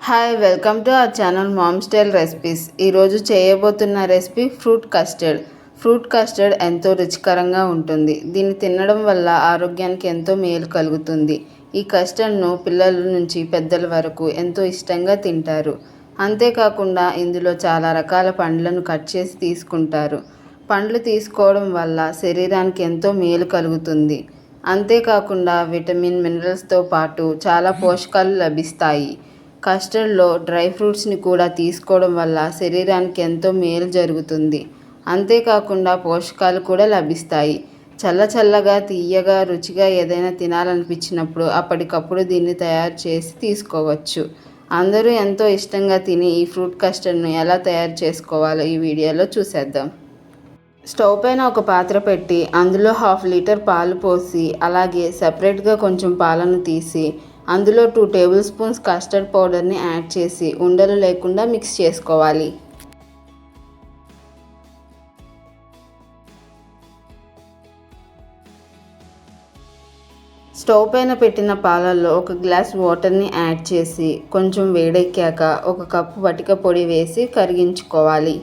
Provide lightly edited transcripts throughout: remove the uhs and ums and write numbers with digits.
Hi, welcome to our channel ma'am style recipes. ఈరోజు చేయబోతున్న recipe fruit custard. Fruit custard ఎంతో రుచికరంగా ఉంటుంది. దీన్ని తినడం వల్ల ఆరోగ్యానికి ఎంతో మేలు కలుగుతుంది. ఈ కస్టర్డ్ను పిల్లల నుంచి పెద్దల వరకు ఎంతో ఇష్టంగా తింటారు. అంతేకాకుండా ఇందులో చాలా రకాల పండ్లను కట్ చేసి తీసుకుంటారు. పండ్లు తీసుకోవడం వల్ల శరీరానికి ఎంతో మేలు కలుగుతుంది. అంతేకాకుండా విటమిన్, మినరల్స్తో పాటు చాలా పోషకాలు లభిస్తాయి. కస్టర్డ్లో డ్రై ఫ్రూట్స్ని కూడా తీసుకోవడం వల్ల శరీరానికి ఎంతో మేలు జరుగుతుంది. అంతేకాకుండా పోషకాలు కూడా లభిస్తాయి. చల్లగా తీయగా రుచిగా ఏదైనా తినాలనిపించినప్పుడు అప్పటికప్పుడు దీన్ని తయారు చేసి తీసుకోవచ్చు. అందరూ ఎంతో ఇష్టంగా తిని ఈ ఫ్రూట్ కస్టర్డ్ను ఎలా తయారు చేసుకోవాలో ఈ వీడియోలో చూసేద్దాం. స్టవ్ పైన ఒక పాత్ర పెట్టి అందులో 1/2 లీటర్ పాలు పోసి, అలాగే సపరేట్గా కొంచెం పాలను తీసి అందులో 2 టేబుల్ స్పూన్స్ కస్టర్డ్ పౌడర్ని యాడ్ చేసి ఉండలు లేకుండా మిక్స్ చేసుకోవాలి. స్టవ్ పైన పెట్టిన పాలల్లో 1 గ్లాస్ వాటర్ని యాడ్ చేసి కొంచెం వేడెక్కాక 1 కప్పు పటిక పొడి వేసి కరిగించుకోవాలి.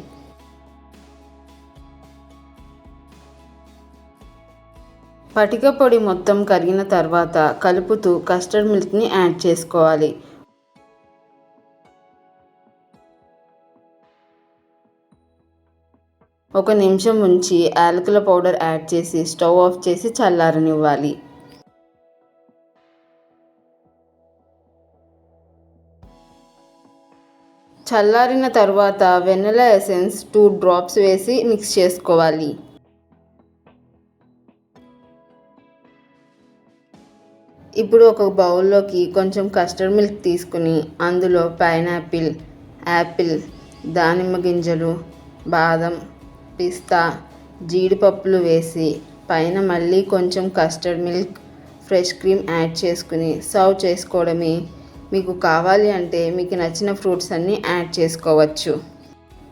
పటిక పొడి మొత్తం కరిగిన తర్వాత కలుపుతూ కస్టర్డ్ మిల్క్ని యాడ్ చేసుకోవాలి. ఒక నిమిషం ఉంచి యాలకుల పౌడర్ యాడ్ చేసి స్టవ్ ఆఫ్ చేసి చల్లారనివ్వాలి. చల్లారిన తర్వాత వెనిలా ఎసెన్స్ 2 డ్రాప్స్ వేసి మిక్స్ చేసుకోవాలి. ఇప్పుడు ఒక బౌల్లోకి కొంచెం కస్టర్డ్ మిల్క్ తీసుకుని అందులో పైనాపిల్, యాపిల్, దానిమ్మ గింజలు, బాదం, పిస్తా, జీడిపప్పులు వేసి పైన మళ్ళీ కొంచెం custard milk, fresh cream add చేసుకుని సర్వ్ చేసుకోవడమే. మీకు కావాలి అంటే మీకు నచ్చిన ఫ్రూట్స్ అన్నీ యాడ్ చేసుకోవచ్చు.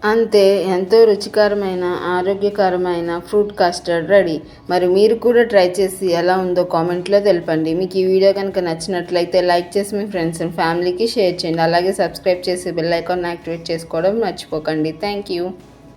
అంతే, ఎంతో రుచికరమైన ఆరోగ్యకరమైన ఫ్రూట్ కస్టర్డ్ రెడీ. మరి మీరు కూడా ట్రై చేసి ఎలా ఉందో కామెంట్లో తెలపండి. మీకు ఈ వీడియో కనుక నచ్చినట్లయితే లైక్ చేసి మీ ఫ్రెండ్స్ అండ్ ఫ్యామిలీకి షేర్ చేయండి. అలాగే సబ్స్క్రైబ్ చేసి బెల్ ఐకాన్ యాక్టివేట్ చేసుకోవడం మర్చిపోకండి. Thank you.